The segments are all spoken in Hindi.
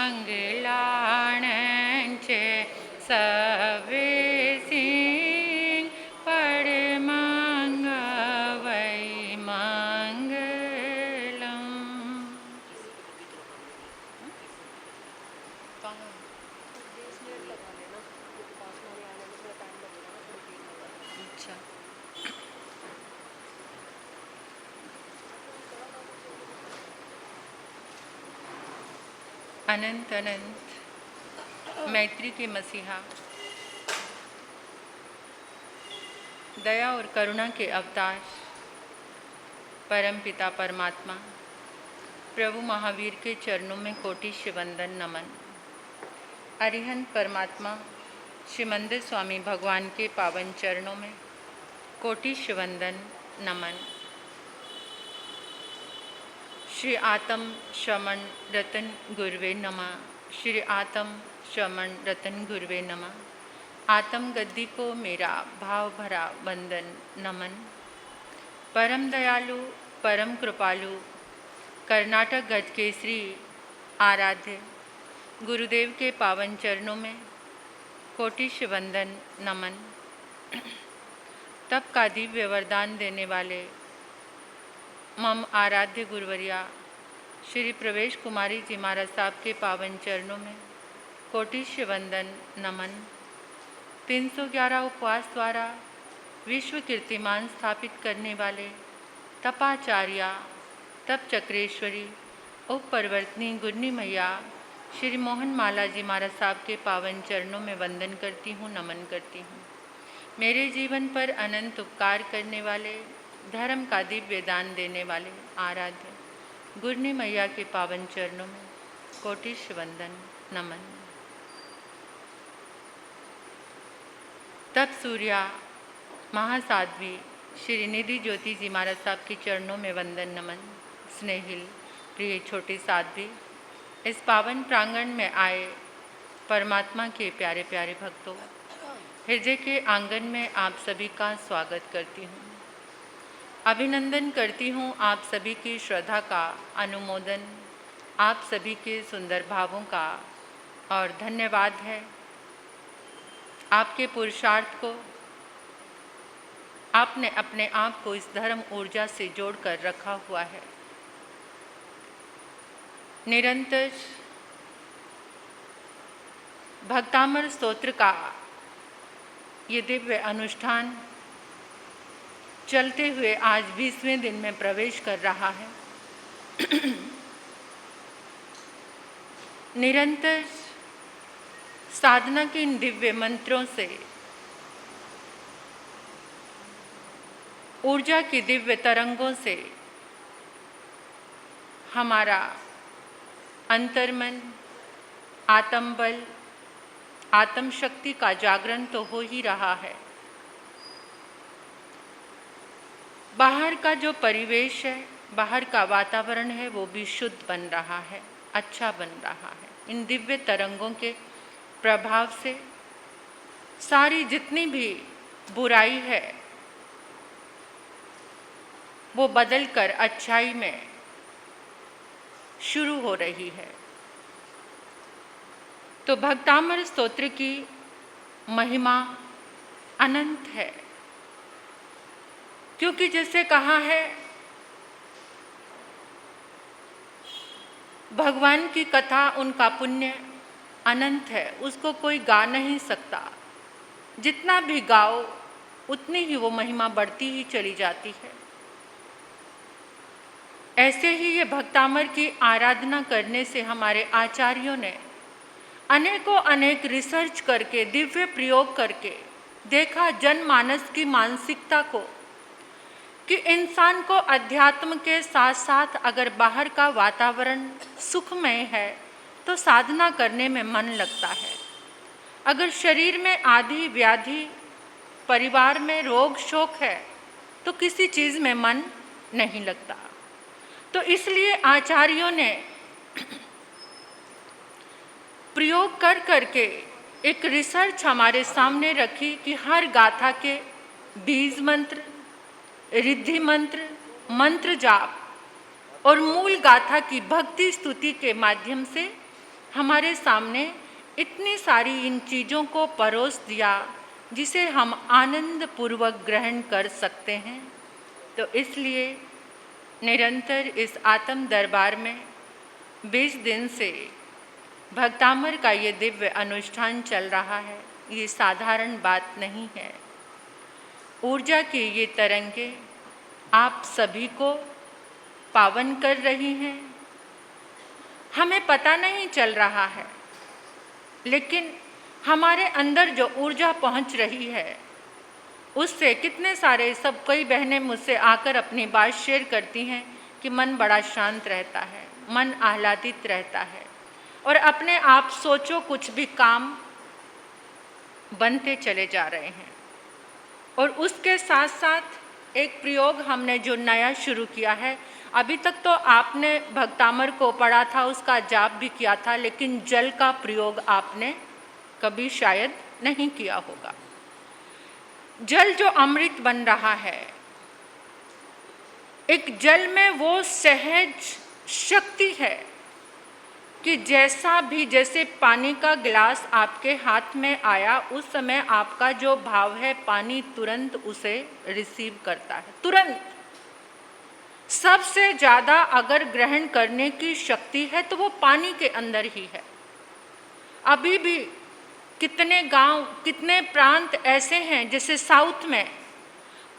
मंगलाणंचे सवेसिं परमंगवै मंगलम। अच्छा, अनंत अनंत मैत्री के मसीहा, दया और करुणा के अवतार, परम पिता परमात्मा प्रभु महावीर के चरणों में कोटि वंदन नमन। अरिहंत परमात्मा श्रीमंदिर स्वामी भगवान के पावन चरणों में कोटि वंदन नमन। श्री आत्म श्रमण रतन गुरुवे नमः। श्री आत्म श्रमण रतन गुरुवे नमः। आत्म गद्दी को मेरा भाव भरा वंदन नमन। परम दयालु परम कृपालु कर्नाटक गज केसरी आराध्य गुरुदेव के पावन चरणों में कोटि वंदन नमन। तप का दिव्य वरदान देने वाले मम आराध्य गुरुवरिया श्री प्रवेश कुमारी जी महाराज साहब के पावन चरणों में कोटि वंदन नमन। 311 उपवास द्वारा विश्व कीर्तिमान स्थापित करने वाले तपाचार्या तप चक्रेश्वरी उप परिवर्तनी गुरनी मैया श्री मोहन माला जी महाराज साहब के पावन चरणों में वंदन करती हूँ, नमन करती हूँ। मेरे जीवन पर अनंत उपकार करने वाले, धर्म का दिव्य दान देने वाले आराध्य गुरनी मैया के पावन चरणों में कोटि वंदन नमन। तप सूर्या महासाध्वी श्री निधि ज्योति जी महाराज साहब के चरणों में वंदन नमन। स्नेहिल प्रिय छोटे साध्वी, इस पावन प्रांगण में आए परमात्मा के प्यारे प्यारे भक्तों, हृदय के आंगन में आप सभी का स्वागत करती हूँ। अभिनंदन करती हूँ आप सभी की श्रद्धा का, अनुमोदन आप सभी के सुंदर भावों का, और धन्यवाद है आपके पुरुषार्थ को। आपने अपने आप को इस धर्म ऊर्जा से जोड़कर रखा हुआ है। निरंतर भक्तामर स्तोत्र का ये दिव्य अनुष्ठान चलते हुए आज 20वें दिन में प्रवेश कर रहा है। निरंतर साधना के इन दिव्य मंत्रों से, ऊर्जा की दिव्य तरंगों से हमारा अंतर्मन, आत्मबल, आत्म शक्ति का जागरण तो हो ही रहा है। बाहर का जो परिवेश है, बाहर का वातावरण है, वो भी शुद्ध बन रहा है, अच्छा बन रहा है। इन दिव्य तरंगों के प्रभाव से सारी जितनी भी बुराई है वो बदलकर अच्छाई में शुरू हो रही है। तो भक्तामर स्तोत्र की महिमा अनंत है, क्योंकि जैसे कहा है भगवान की कथा, उनका पुण्य अनंत है, उसको कोई गा नहीं सकता। जितना भी गाओ उतनी ही वो महिमा बढ़ती ही चली जाती है। ऐसे ही ये भक्तामर की आराधना करने से हमारे आचार्यों ने अनेकों अनेक रिसर्च करके, दिव्य प्रयोग करके देखा जनमानस की मानसिकता को, कि इंसान को अध्यात्म के साथ साथ अगर बाहर का वातावरण सुखमय है तो साधना करने में मन लगता है। अगर शरीर में आदि व्याधि, परिवार में रोग शोक है तो किसी चीज़ में मन नहीं लगता। तो इसलिए आचार्यों ने प्रयोग कर करके एक रिसर्च हमारे सामने रखी कि हर गाथा के बीज मंत्र, रिद्धि मंत्र, मंत्र जाप और मूल गाथा की भक्ति स्तुति के माध्यम से हमारे सामने इतनी सारी इन चीज़ों को परोस दिया जिसे हम आनंद पूर्वक ग्रहण कर सकते हैं। तो इसलिए निरंतर इस आत्म दरबार में 20 दिन से भक्तामर का ये दिव्य अनुष्ठान चल रहा है। ये साधारण बात नहीं है। ऊर्जा की ये तरंगे आप सभी को पावन कर रही हैं। हमें पता नहीं चल रहा है, लेकिन हमारे अंदर जो ऊर्जा पहुंच रही है उससे कितने सारे सब कई बहनें मुझसे आकर अपनी बात शेयर करती हैं कि मन बड़ा शांत रहता है, मन आह्लादित रहता है और अपने आप सोचो कुछ भी काम बनते चले जा रहे हैं। और उसके साथ साथ एक प्रयोग हमने जो नया शुरू किया है, अभी तक तो आपने भक्तामर को पढ़ा था, उसका जाप भी किया था, लेकिन जल का प्रयोग आपने कभी शायद नहीं किया होगा। जल जो अमृत बन रहा है, एक जल में वो सहज शक्ति है कि जैसे पानी का गिलास आपके हाथ में आया, उस समय आपका जो भाव है पानी तुरंत उसे रिसीव करता है, तुरंत। सबसे ज़्यादा अगर ग्रहण करने की शक्ति है तो वो पानी के अंदर ही है। अभी भी कितने गांव, कितने प्रांत ऐसे हैं जैसे साउथ में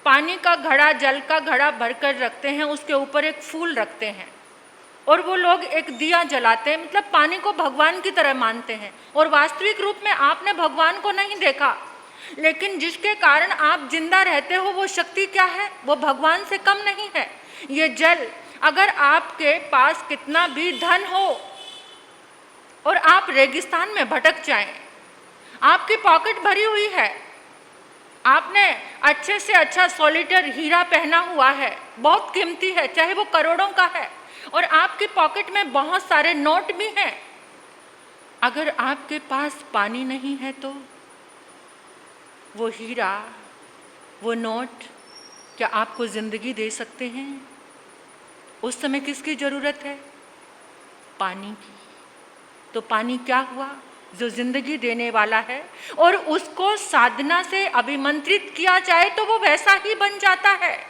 पानी का घड़ा, जल का घड़ा भरकर रखते हैं, उसके ऊपर एक फूल रखते हैं और वो लोग एक दिया जलाते हैं, मतलब पानी को भगवान की तरह मानते हैं। और वास्तविक रूप में आपने भगवान को नहीं देखा, लेकिन जिसके कारण आप जिंदा रहते हो वो शक्ति क्या है? वो भगवान से कम नहीं है। ये जल, अगर आपके पास कितना भी धन हो और आप रेगिस्तान में भटक जाएं, आपकी पॉकेट भरी हुई है, आपने अच्छे से अच्छा सॉलिटर हीरा पहना हुआ है, बहुत कीमती है, चाहे वो करोड़ों का है, और आपकी पॉकेट में बहुत सारे नोट भी हैं, अगर आपके पास पानी नहीं है तो वो हीरा, वो नोट क्या आपको जिंदगी दे सकते हैं? उस समय किसकी जरूरत है? पानी की। तो पानी क्या हुआ? जो जिंदगी देने वाला है, और उसको साधना से अभिमंत्रित किया जाए तो वो वैसा ही बन जाता है।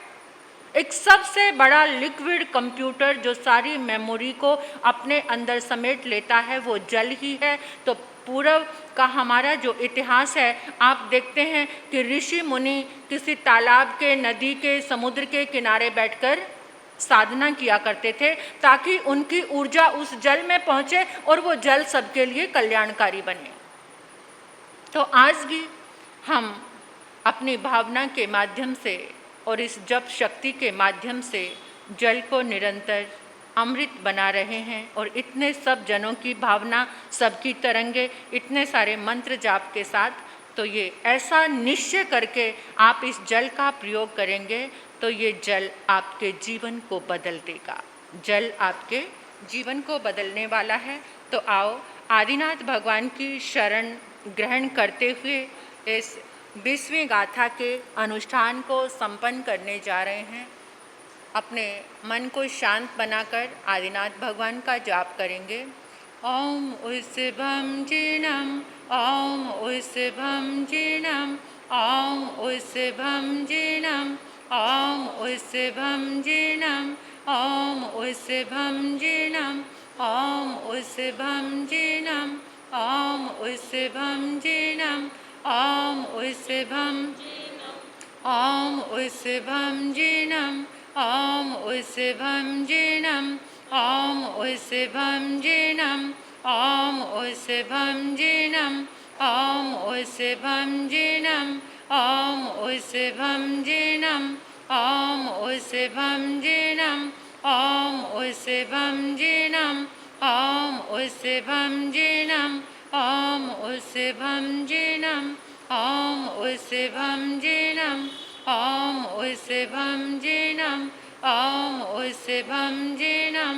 एक सबसे बड़ा लिक्विड कंप्यूटर जो सारी मेमोरी को अपने अंदर समेट लेता है वो जल ही है। तो पूर्व का हमारा जो इतिहास है, आप देखते हैं कि ऋषि मुनि किसी तालाब के, नदी के, समुद्र के किनारे बैठकर साधना किया करते थे ताकि उनकी ऊर्जा उस जल में पहुंचे और वो जल सबके लिए कल्याणकारी बने। तो आज भी हम अपनी भावना के माध्यम से और इस जप शक्ति के माध्यम से जल को निरंतर अमृत बना रहे हैं, और इतने सब जनों की भावना, सबकी तरंगे, इतने सारे मंत्र जाप के साथ, तो ये ऐसा निश्चय करके आप इस जल का प्रयोग करेंगे तो ये जल आपके जीवन को बदल देगा। जल आपके जीवन को बदलने वाला है। तो आओ आदिनाथ भगवान की शरण ग्रहण करते हुए इस 20वीं गाथा के अनुष्ठान को संपन्न करने जा रहे हैं। अपने मन को शांत बनाकर आदिनाथ भगवान का जाप करेंगे। ओम उस्भम जिनम, ओम उस्भम जिनम, ओम उस्भम जिनम, ओम उस्भम जिनम, ओम उस्भम जिनम, ओम उस्भम जिनम, ओम उस्भम जिनम, ओम उस्भम, ओम उस्भम जिनम, ओम उस्भम जिनम, ओम उस्भम जिनम, ओम उस्भम जिनम, ओम उस्भम जिनम, ओम उस्भम जिनम, ओम उस्भम जिनम, ओम उस्भम जिनम, ओम उस्भम जिनम, ओम उस्भम जिनम, ओम उस्भम जिनम, ओम उस्भम जिनम, ओम उस्भम जिनम,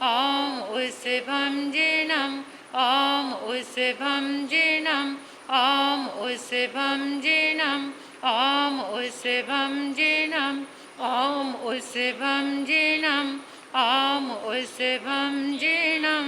ओम उस्भम जिनम, ओम उस्भम जिनम, ओम उस्भम जिनम, ओम उस्भम जिनम, ओम उस्भम जिनम, ओम उस्भम जिनम।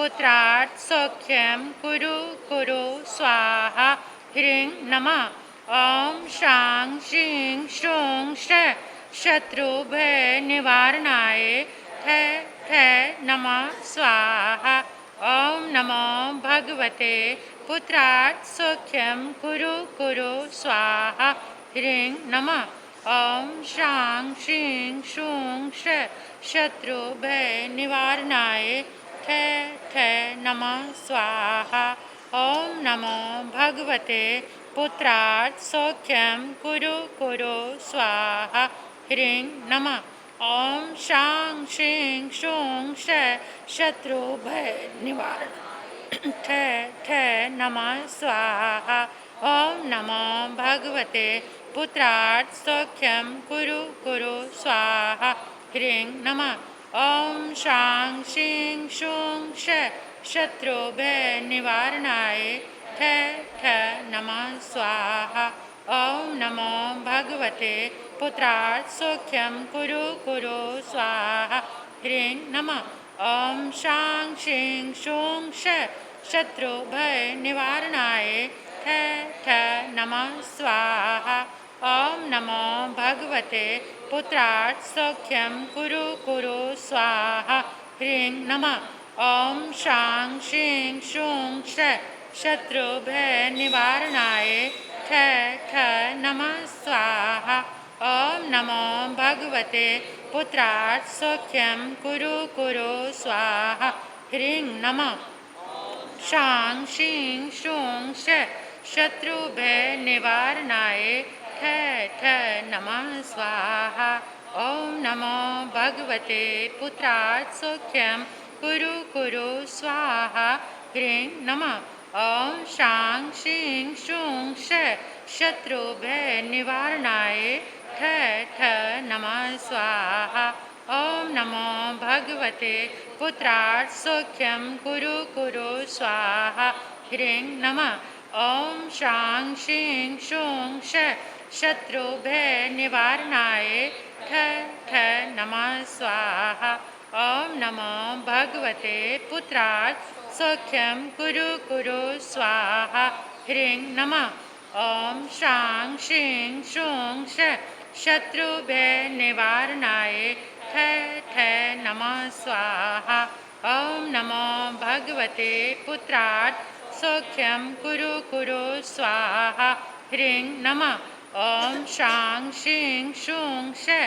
पुत्रात् सौख्यं कुरु कुरु स्वाहा ह्रीं नमः। ॐ शां श्रीं श्रूं श शत्रुभय निवारणाय ठ ठ नमः स्वाहा। ॐ नमो भगवते पुत्रात् सौख्यं कुरु कुरु स्वाहा ह्रीं नमः। ॐ शां श्रीं श्रूं श शत्रुभय निवारणाय ठ ठ नमः स्वाहा। ॐ नमो भगवते पुत्रात् सौख्यं कुरु कुरु स्वाहा ह्रीं नमः। ॐ शां श्रीं श्रूं श शत्रुभय निवारणाय ठ ठ नमः स्वाहा। ॐ नमो भगवते पुत्रात् सौख्यं कुरु कुरु स्वाहा ह्रीं नमः। ॐ शां श्रीं श्रूं श शत्रुभय निवारणाय ठ ठ नमः स्वाहा। ॐ नमो भगवते पुत्रात् सौख्यं कुरु कुरु स्वाहा ह्रीं नमः। ॐ शां श्रीं श्रूं श शत्रुभय निवारणाय ठ ठ नमः स्वाहा। ॐ नमो भगवते पुत्रात् सौख्यं कुरु कुरु स्वाहा ह्रीं नमः। ॐ शां श्रीं श्रूं श शत्रुभय निवारणाय ठ ठ नमः स्वाहा। ॐ नमो भगवते पुत्रात् सौख्यं कुरु कुरु स्वाहा ह्रीं नमः। शां श्रीं श्रूं श शत्रुभय निवारणाय ठ ठ नमः स्वाहा। ॐ नमो भगवते पुत्रात् सौख्यं कुरु कुरु स्वाहा ह्रीं नमः। ॐ शां श्रीं श्रूं श शत्रुभय निवारणाय ठ ठ नमः स्वाहा। ॐ नमो भगवते पुत्रात् सौख्यं कुरु कुरु स्वाहा ह्रीं नमः। ॐ शां श्रीं श्रूं श शत्रुभय निवारणाय ठ ठ नमः स्वाहा। ॐ नमो भगवते पुत्रात् सौख्यं कुरु कुरु स्वाहा ह्रीं नमः। ॐ शां श्रीं श्रूं श शत्रुभय निवारणाय ठ ठ नमः स्वाहा। ॐ नमो भगवते पुत्रात् सौख्यं कुरु कुरु स्वाहा ह्रीं नमः। ॐ शां श्रीं श्रूं श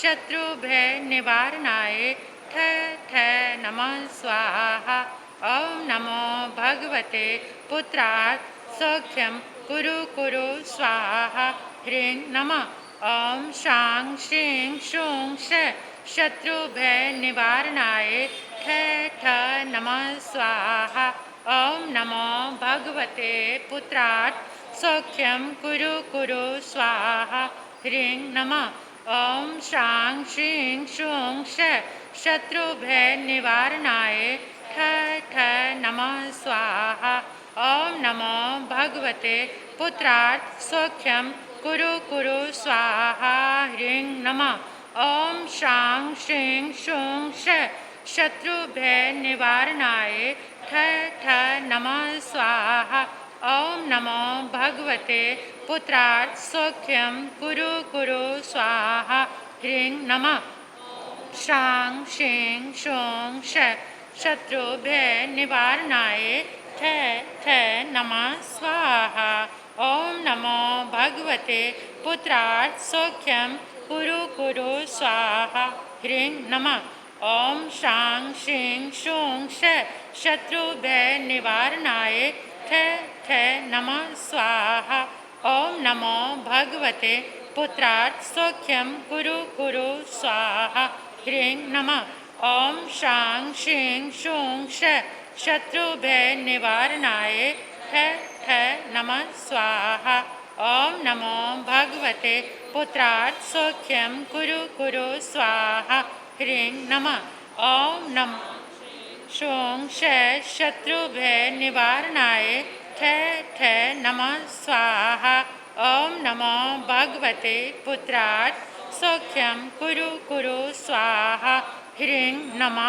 शत्रुभय निवारणाय ठ ठ नमः स्वाहा। ॐ नमो भगवते पुत्रात् सौख्यं कुरु कुरु स्वाहा ह्रीं नमः। ॐ शां श्रीं श्रूं श शत्रुभय निवारणाय ठ ठ नमः स्वाहा। ॐ नमो भगवते पुत्रात् सौख्यं कुरु कुरु स्वाहा ह्रीं नमः। ॐ शां श्रीं श्रूं श शत्रुभय निवारणाय ठ ठ नमः स्वाहा। ॐ नमो भगवते पुत्रात् सौख्यं कुरु कुरु स्वाहा ह्रीं नमः। ॐ शां श्रीं श्रूं श शत्रुभय निवारणाय ठ ठ नमः स्वाहा। ॐ नमो भगवते पुत्रात् सौख्यं कुरु कुरु स्वाहा ह्रीं नमः। शां श्रीं श्रूं श शत्रुभय निवारणाय ठ ठ नमः स्वाहा। ॐ नमो भगवते पुत्रात् सौख्यं कुरु कुरु स्वाहा ह्रीं नमः। ॐ शां श्रीं श्रूं श शत्रुभय निवारणाय ठ ठ नमः स्वाहा। ॐ नमो भगवते पुत्रात् सौख्यं कुरु कुरु स्वाहा ह्रीं नमः। ॐ शां श्रीं श्रूं श शत्रुभय निवारणाय ठ ठ नमः स्वाहा। ॐ नमो भगवते पुत्रात् सौख्यं कुरु कुरु स्वाहा ह्रीं नमः। ॐ नमः श्रूं श शत्रुभय निवारणाय ठ ठ नमः स्वाहा। ॐ नमो भगवते पुत्रात् सौख्यं कुरु कुरु स्वाहा ह्रीं नमः।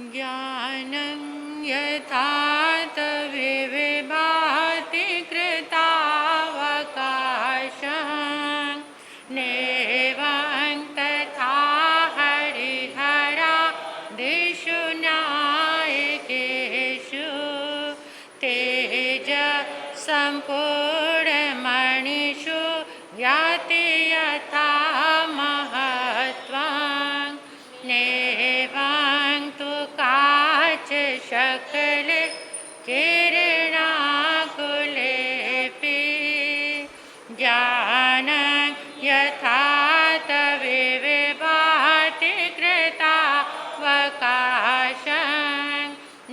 ज्ञानं यथा तविभाति कृतावकाशं नैवं तथा हरिहरादिषु नायकेषु तेज सम्पूर्णमणिषु याति यथा महत्त्वं नैवं तु काच शकले किरणाकुलेऽपि ज्ञानं यथा तविभाति कृतावकाशं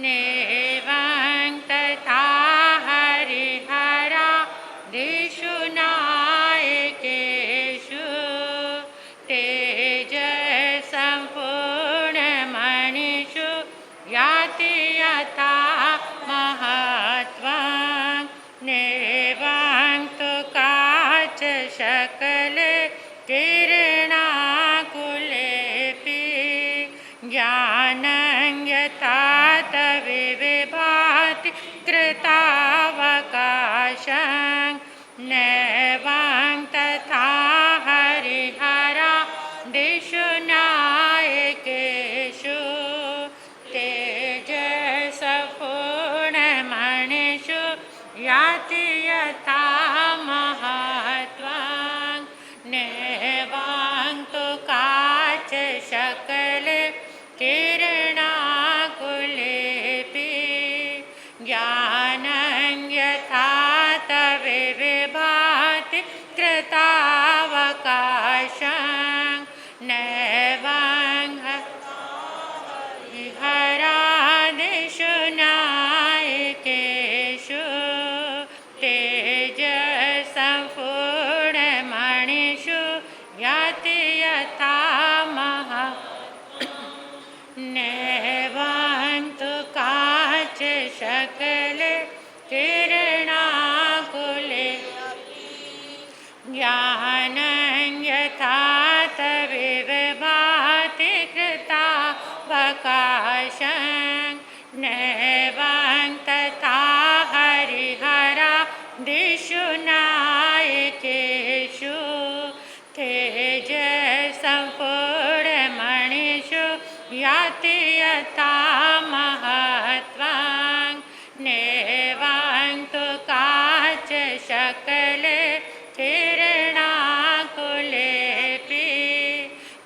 नैवं तथा हरिहरादिषु नायकेषु तेज सम्पूर्णमणिषु याति यथा महत्त्वं नैवं तु काच शकले किरणाकुलेऽपि ज्ञानं यथा तविभाति कृतावकाशं नैवं तथा हरिहरादिषु नायकेषु तेज सम्पूर्णमणिषु याति यथा महत्त्वं नैवं तु काच शकले किरणाकुलेऽपि ज्ञानं यथा तविभाति कृतावकाशं नैवं हरिहरादिषु नायकेषु तेज सम्पूर्णमणिषु याति यथा नैवं तु काच शकले किरणाकुले ज्ञानं यथा तविभाति कृतावकाशं नैवं तथा हरिहरादिषु नायकेषु तेज सम्पूर्णमणिषु याति यथा महत्त्वं नैवं तु काच शकले किरणाकुलेऽपि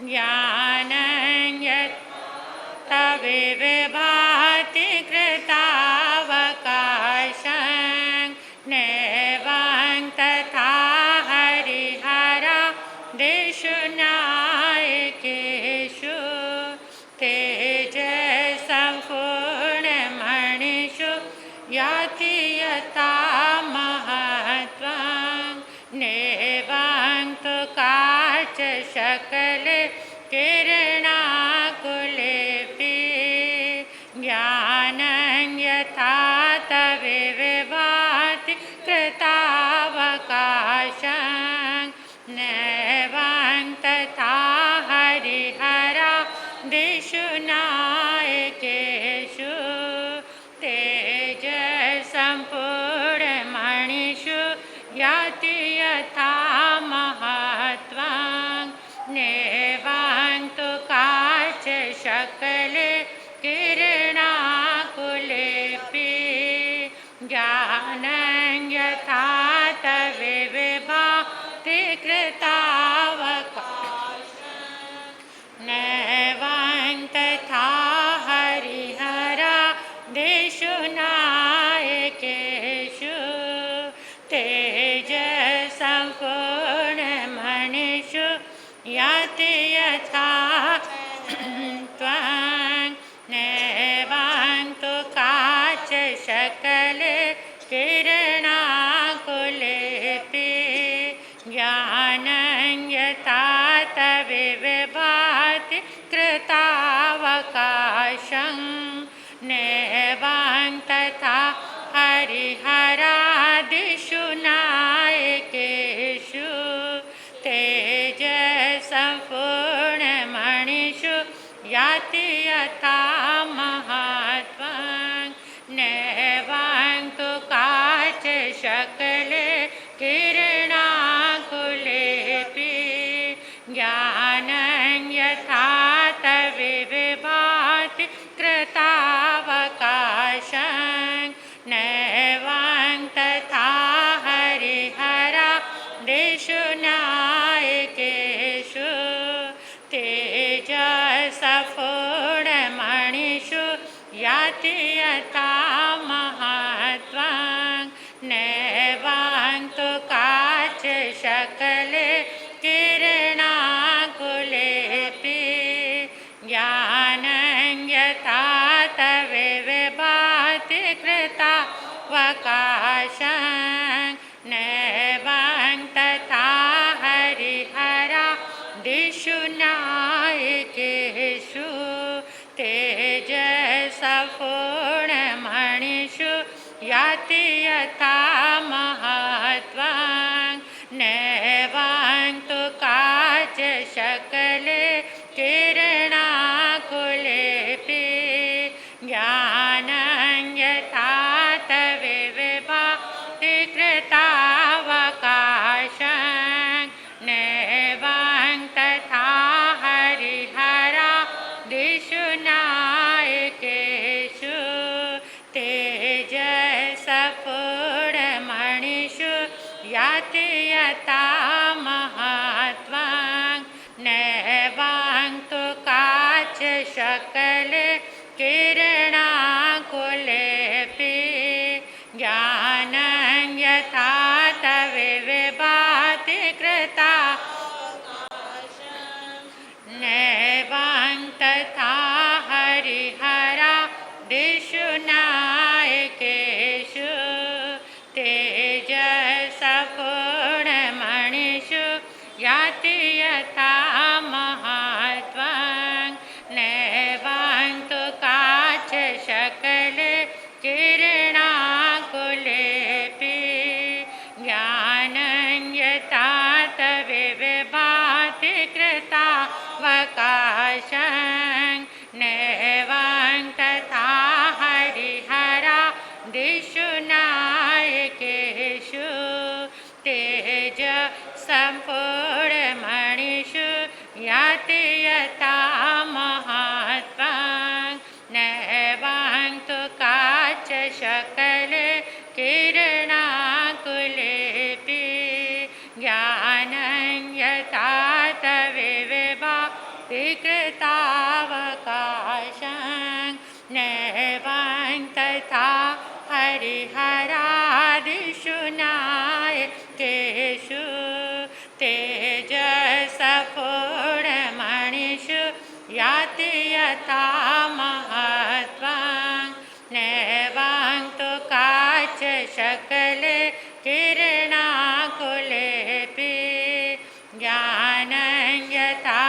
ज्ञानं यथा तविभाति कृतावकाशं नैवं तथा हरिहरादिषु नायकेषु तेज सम्पूर्णमणिषु याति यथा महत्त्वं नैवं तु काच शकले किरणाकुलेऽपि ज्ञानं यथा तविभाति कृतावकाशं नैवं तथा हरिहरादिषु नायकेषु तेज सम्पूर्णमणिषु याति यथा महत्त्वं नैवं तु काच शकले किरणाकुलेऽपि ज्ञानं यथा तविभाति कृतावकाशं नैवं तथा हरिहरादिषु नायकेषु तेज सम्पूर्णमणिषु याति यथा त्वं नैवं तु काच शकले किरणाकुलेऽपि ज्ञानं यथा तविभाति कृतावकाशं नैवं तथा हरिहरादिषु नायकेषु तेज सम्पूर्णमणिषु याति यथा याति यथा महत्त्वं नैवां तु काचशकले किरणाकुलेऽपि ज्ञानं यथा तविर्भाति कृतावकाशं नैवां तथा हरिहरादिषु नायकेषु तेजसपूर्णमणिषु याति यथा महत्त्वं नैवां तु काचशकले किरणाकुलेऽपि ज्ञानं यथा तविर्भाति कृतावकाशं नैवां तथा हरिहरादिषु नायकेषु तेजसपूर्णमणिषु याति यथा महत्त्वं नैवां तु काचशकले किरणाकुलेऽपि ज्ञानं यथा तविर्भाति कृतावकाशं नैवां तथा हरिहरादिषु नायकेषु तेजसपूर्णमणिषु याति यथा महत्त्वं नैवां तु काचशकले किरणाकुलेऽपि ज्ञानं यथा तविर्भाति कृतावकाशं नैवां तथा हरिहरादिषु नायकेषु तेजसपूर्णमणिषु याति यथा महत्त्वं नैवां तु काचशकले किरणाकुलेऽपि ज्ञानं यथा तविर्भाति कृतावकाशं नैवां तथा हरिहरादिषु नायकेषु तेजसपूर्णमणिषु याति यथा महत्त्वं नैवां तु काचशकले किरणाकुलेऽपि ज्ञानं यथा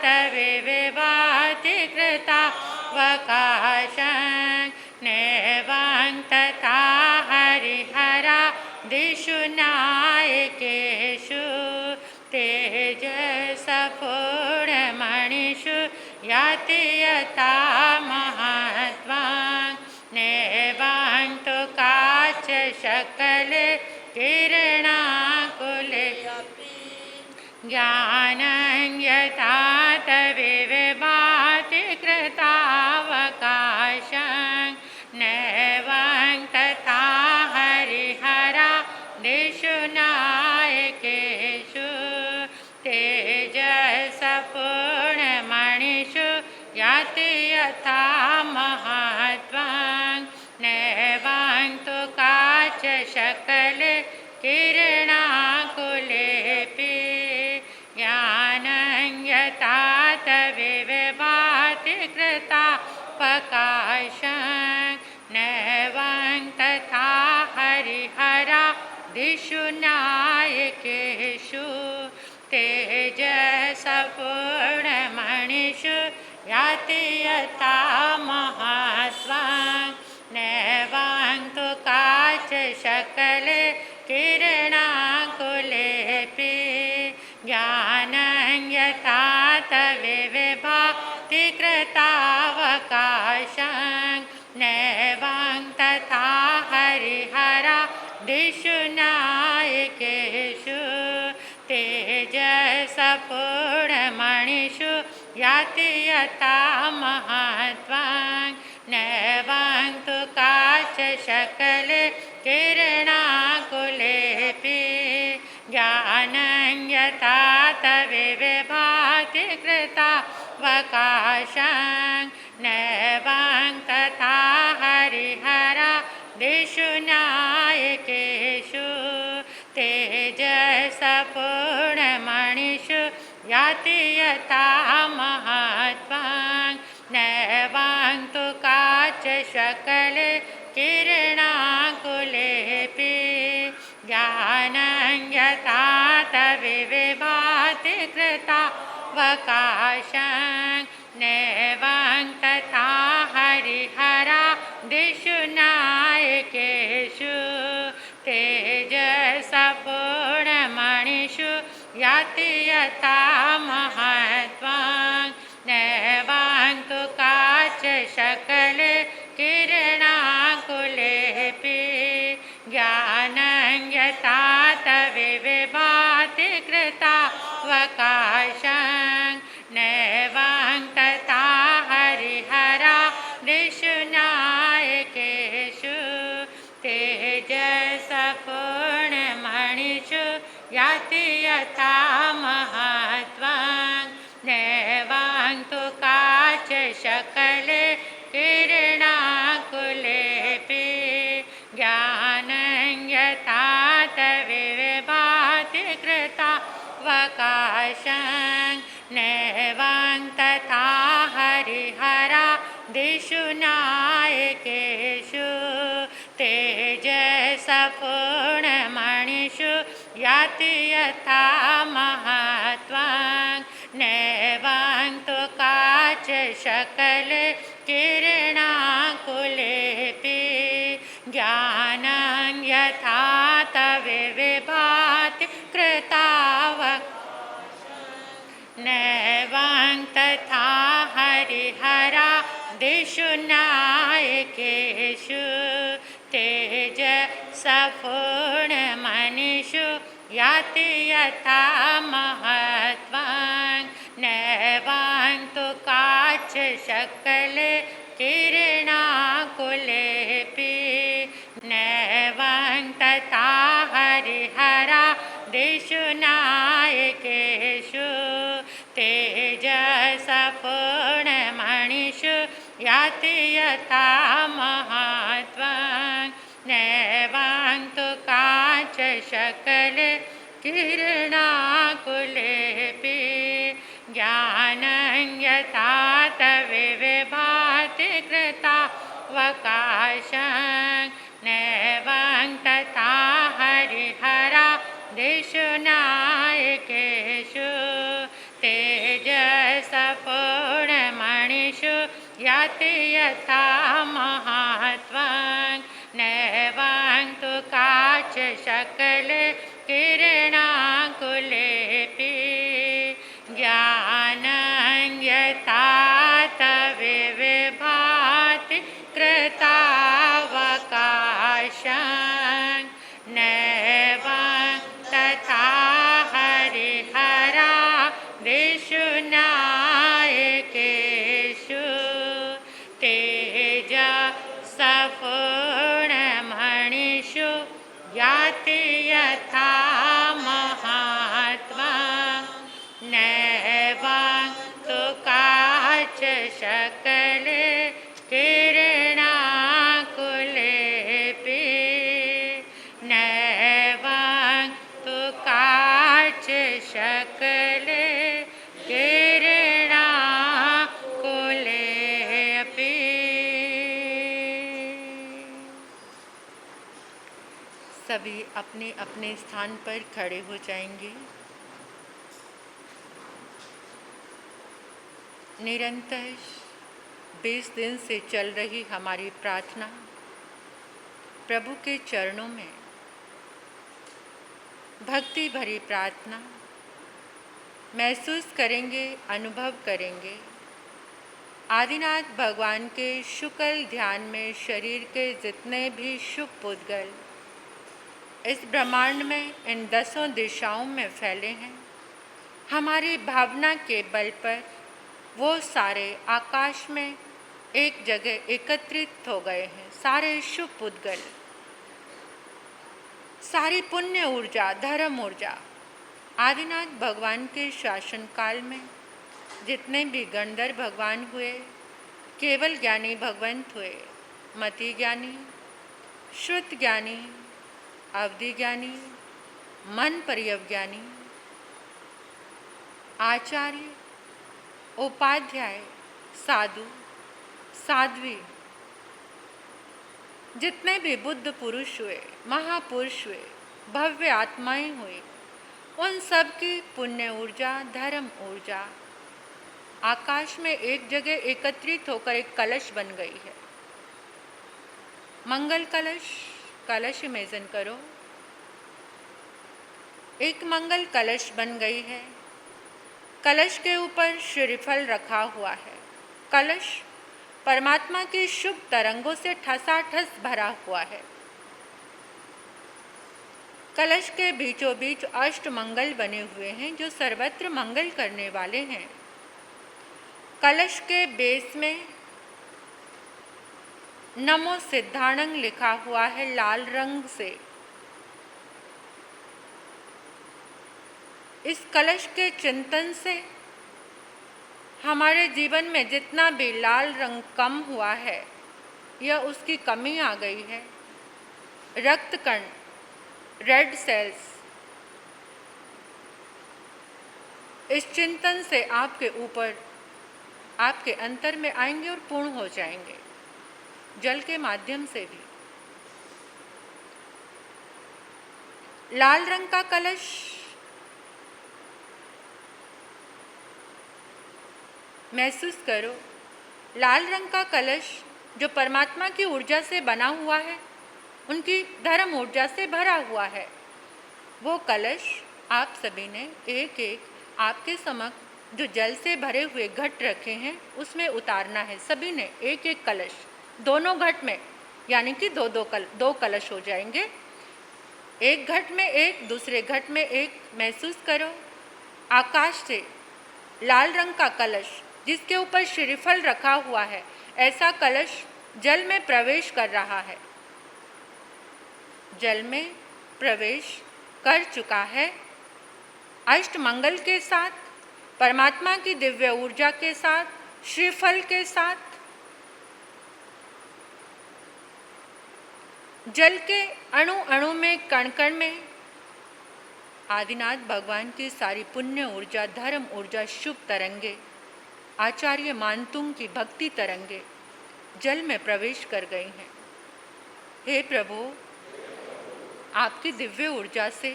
तविर्भाति कृतावकाशं नैवां तथा हरिहरादिषु नायकेषु तेजसपूर्णमणिषु याति यथा महत्त्वं नैवां तु काचशकले किरणाकुलेऽपि ज्ञानं यथा तविर्भाति कृतावकाशं नैवां तथा हरिहरादिषु नायकेषु तेजसपूर्णमणिषु याति यथा महत्त्वं नैवां तु काचशकले किरणाकुलेऽपि ज्ञानं यथा तविर्भाति कृतावकाशं नैवां तथा हरिहरादिषु नायकेषु तेजसपूर्णमणिषु याति यथा महत्त्वं नैवां तु काचशकले किरणाकुलेऽपि ज्ञानं यथा तविर्भाति कृतावकाशं नैवां तथा हरिहरादिषु नायकेषु तेजसपूर्णमणिषु याति यथा महत्त्वं नैवां तु काचशकले किरणाकुलेऽपि ज्ञानं यथा तविर्भाति कृतावकाशं नैवां तथा दिषु नायकेषु तेजसपूर्णमणिषु याति यथा महत्त्वं नैवां तु काचशकले किरणाकुलेऽपि ज्ञानं यथा तविविभाति कृतावकाशं नैवं तथा हरिहरा दिषु नायकेषु तेजसपूर्णमणिषु याति यथा महत्त्वं नैवां तु काचशकले किरणाकुलेऽपि ज्ञानं यथा तविविभाति कृतावकाशं नैवं तथा हरिहरा दिषु नायकेषु तेजसपूर्णमणिषु याति यथा महत्त्वं नैवां तु काचशकले किरणाकुलेऽपि ज्ञानं यथा तविविभाति कृतावकाशं नैवं तथा हरिहरा दिषु नायकेषु तेजसपूर्णमणिषु याति यथा महत्त्वं नैवं तु काचशकले किरणाकुलेऽपि ज्ञानं यथा तविविभाति कृतावकाशं नैवं तथा हरिहरा दिषु नायकेषु तेजसपूर्णमणिषु याति यथा महत्त्वं नैवं तु काचशकले किरणाकुलेऽपि नैवं तथा हरिहरा दिषु नायकेषु तेजसपूर्णमणिषु याति यथा महत्त्वं नैवं तु काचशकले किरणाकुलेऽपि ज्ञानं यथा तविविभाति कृतावकाशं नैवं तथा हरिहरा दिषु नायकेषु तेजसपूर्णमणिषु याति यथा महत्त्वं नैवं तु काचशकले किरणाकुलेऽपि ज्ञानं यथा तविविभाति कृतावकाशं नैवं तथा हरिहरा दिषु नायकेषु तेजसपूर्णमणिषु याति यथा महत्त्वं नैवं तु काचशकले किरणाकुलेऽपि नैवं तु काचशकले किरणाकुलेऽपि। सभी अपने अपने स्थान पर खड़े हो जाएंगे। निरंतर 20 दिन से चल रही हमारी प्रार्थना प्रभु के चरणों में भक्ति भरी प्रार्थना महसूस करेंगे, अनुभव करेंगे। आदिनाथ भगवान के शुक्ल ध्यान में शरीर के जितने भी शुभ पुद्गल इस ब्रह्मांड में इन 10 दिशाओं में फैले हैं, हमारी भावना के बल पर वो सारे आकाश में एक जगह एकत्रित हो गए हैं। सारे शुभ पुद्गल, सारी पुण्य ऊर्जा, धर्म ऊर्जा आदिनाथ भगवान के शासन काल में जितने भी गंधर्व भगवान हुए, केवल ज्ञानी भगवंत हुए, मति ज्ञानी, श्रुत ज्ञानी, अवधि ज्ञानी, मन परिज्ञानी, आचार्य, उपाध्याय, साधु, साध्वी, जितने भी बुद्ध पुरुष हुए, महापुरुष हुए, भव्य आत्माएं हुई, उन सब की पुण्य ऊर्जा, धर्म ऊर्जा आकाश में एक जगह एकत्रित होकर एक कलश बन गई है। मंगल कलश, कलश इमेजिन करो, एक मंगल कलश बन गई है। कलश के ऊपर श्रीफल रखा हुआ है। कलश परमात्मा की शुभ तरंगों से ठसाठस भरा हुआ है। कलश के बीचों बीच अष्ट मंगल बने हुए हैं जो सर्वत्र मंगल करने वाले हैं। कलश के बेस में नमो सिद्धाणंग लिखा हुआ है लाल रंग से। इस कलश के चिंतन से हमारे जीवन में जितना भी लाल रंग कम हुआ है या उसकी कमी आ गई है, रक्त कण, रेड सेल्स, इस चिंतन से आपके ऊपर, आपके अंतर में आएंगे और पूर्ण हो जाएंगे, जल के माध्यम से भी। लाल रंग का कलश महसूस करो। लाल रंग का कलश जो परमात्मा की ऊर्जा से बना हुआ है, उनकी धर्म ऊर्जा से भरा हुआ है, वो कलश आप सभी ने एक एक आपके समक्ष जो जल से भरे हुए घट रखे हैं उसमें उतारना है। सभी ने एक एक कलश दोनों घट में, यानी कि दो कलश हो जाएंगे। एक घट में एक, दूसरे घट में एक। महसूस करो आकाश से लाल रंग का कलश जिसके ऊपर श्रीफल रखा हुआ है, ऐसा कलश जल में प्रवेश कर रहा है, जल में प्रवेश कर चुका है। अष्ट मंगल के साथ, परमात्मा की दिव्य ऊर्जा के साथ, श्रीफल के साथ, जल के अणु अणु में, कण कण में आदिनाथ भगवान की सारी पुण्य ऊर्जा, धर्म ऊर्जा, शुभ तरंगे, आचार्य मानतुंग की भक्ति तरंगे जल में प्रवेश कर गई हैं। हे प्रभु, आपकी दिव्य ऊर्जा से,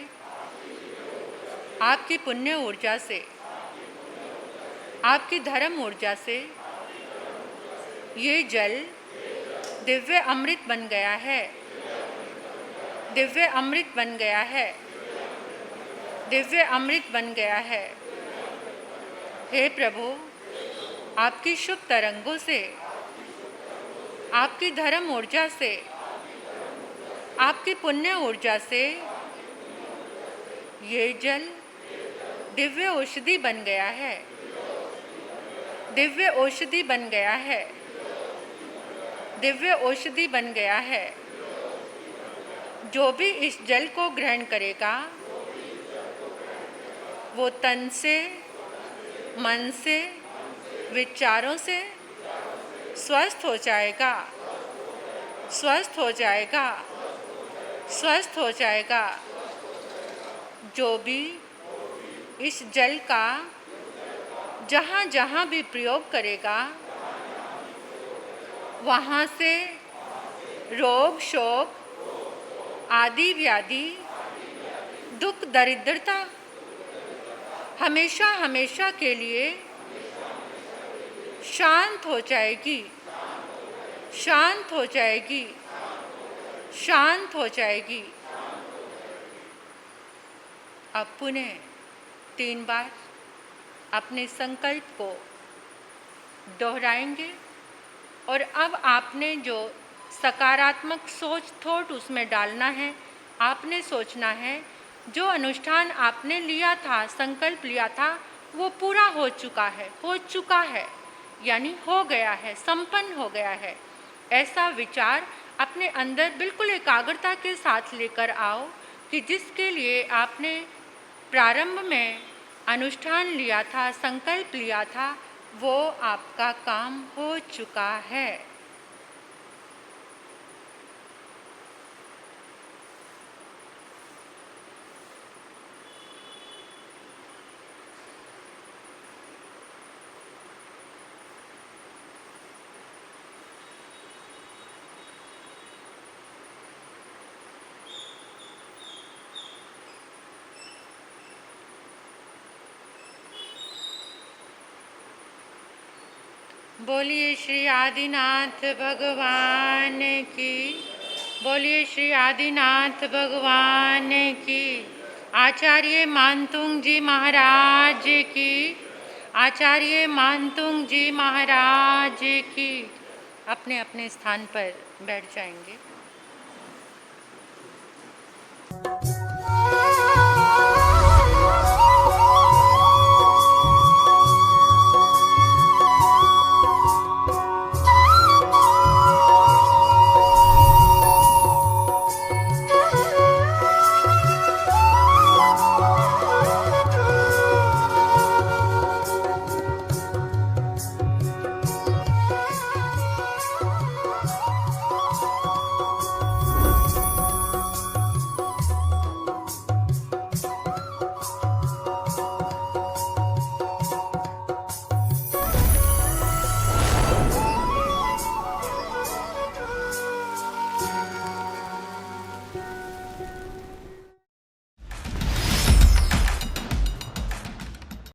आपकी पुण्य ऊर्जा से, आपकी धर्म ऊर्जा से ये जल दिव्य अमृत बन गया है, दिव्य अमृत बन गया है, दिव्य अमृत बन गया है। हे प्रभु, आपकी शुभ तरंगों से, आपकी धर्म ऊर्जा से, आपकी पुण्य ऊर्जा से ये जल दिव्य औषधि बन गया है, दिव्य औषधि बन गया है, दिव्य औषधि बन गया है। जो भी इस जल को ग्रहण करेगा वो तन से, मन से, विचारों से स्वस्थ हो जाएगा, स्वस्थ हो जाएगा, स्वस्थ हो जाएगा। जो भी इस जल का जहाँ जहाँ भी प्रयोग करेगा, वहाँ से रोग, शोक, आदि व्याधि, दुख, दरिद्रता हमेशा हमेशा के लिए शांत हो जाएगी, शांत हो जाएगी, शांत हो जाएगी। अब पुनः 3 बार अपने संकल्प को दोहराएंगे और अब आपने जो सकारात्मक सोच, थॉट उसमें डालना है। आपने सोचना है जो अनुष्ठान आपने लिया था, संकल्प लिया था, वो पूरा हो चुका है, हो चुका है, यानी हो गया है, संपन्न हो गया है। ऐसा विचार अपने अंदर बिल्कुल एकाग्रता के साथ लेकर आओ कि जिसके लिए आपने प्रारंभ में अनुष्ठान लिया था, संकल्प लिया था, वो आपका काम हो चुका है। बोलिए श्री आदिनाथ भगवान की। बोलिए श्री आदिनाथ भगवान की। आचार्य मानतुंग जी महाराज की। आचार्य मानतुंग जी महाराज की। अपने अपने स्थान पर बैठ जाएंगे।